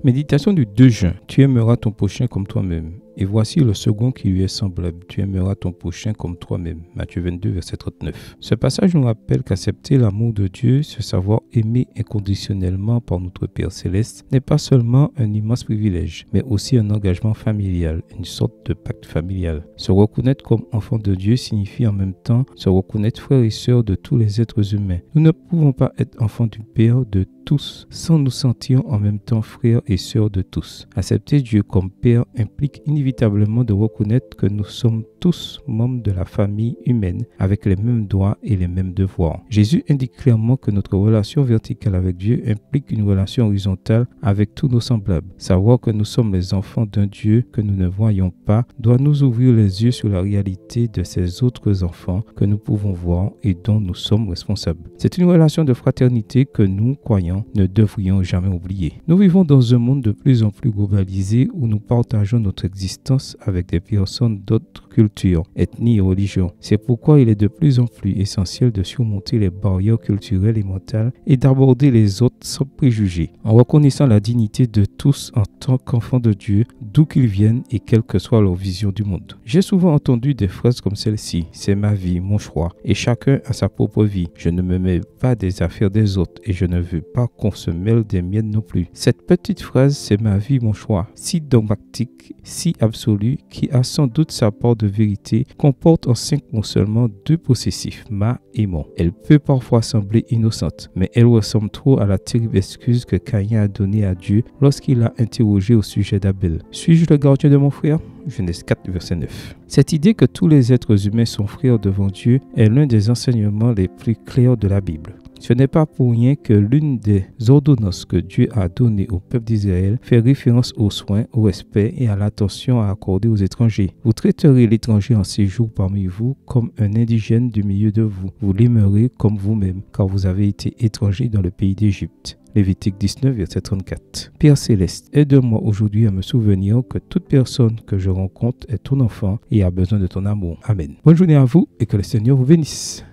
Méditation du 2 juin. Tu aimeras ton prochain comme toi-même. Et voici le second qui lui est semblable. Tu aimeras ton prochain comme toi-même. Matthieu 22, verset 39. Ce passage nous rappelle qu'accepter l'amour de Dieu, se savoir aimer inconditionnellement par notre Père Céleste, n'est pas seulement un immense privilège, mais aussi un engagement familial, une sorte de pacte familial. Se reconnaître comme enfant de Dieu signifie en même temps se reconnaître frères et sœurs de tous les êtres humains. Nous ne pouvons pas être enfants du Père de tous sans nous sentir en même temps frères et sœurs de tous. Accepter Dieu comme Père implique inévitablement de reconnaître que nous sommes tous membres de la famille humaine avec les mêmes droits et les mêmes devoirs. Jésus indique clairement que notre relation verticale avec Dieu implique une relation horizontale avec tous nos semblables. Savoir que nous sommes les enfants d'un Dieu que nous ne voyons pas doit nous ouvrir les yeux sur la réalité de ces autres enfants que nous pouvons voir et dont nous sommes responsables. C'est une relation de fraternité que nous, croyants, ne devrions jamais oublier. Nous vivons dans un monde de plus en plus globalisé où nous partageons notre existence avec des personnes d'autres cultures, ethnies et religions. C'est pourquoi il est de plus en plus essentiel de surmonter les barrières culturelles et mentales et d'aborder les autres sans préjugés, en reconnaissant la dignité de tous en tant qu'enfants de Dieu, d'où qu'ils viennent et quelle que soit leur vision du monde. J'ai souvent entendu des phrases comme celle-ci: c'est ma vie, mon choix, et chacun a sa propre vie. Je ne me mêle pas des affaires des autres et je ne veux pas qu'on se mêle des miennes non plus. Cette petite phrase, c'est ma vie, mon choix, si dogmatique, si absolue, qui a sans doute sa part de vérité, comporte en 5 mots seulement 2 possessifs, ma et mon. Elle peut parfois sembler innocente, mais elle ressemble trop à la terrible excuse que Caïn a donnée à Dieu lorsqu'il l'a interrogé au sujet d'Abel. Suis-je le gardien de mon frère? Genèse 4, verset 9. Cette idée que tous les êtres humains sont frères devant Dieu est l'un des enseignements les plus clairs de la Bible. Ce n'est pas pour rien que l'une des ordonnances que Dieu a données au peuple d'Israël fait référence aux soins, au respect et à l'attention à accorder aux étrangers. Vous traiterez l'étranger en séjour parmi vous comme un indigène du milieu de vous. Vous l'aimerez comme vous-même, car vous avez été étranger dans le pays d'Égypte. Lévitique 19, verset 34. Père Céleste, aide-moi aujourd'hui à me souvenir que toute personne que je rencontre est ton enfant et a besoin de ton amour. Amen. Bonne journée à vous et que le Seigneur vous bénisse.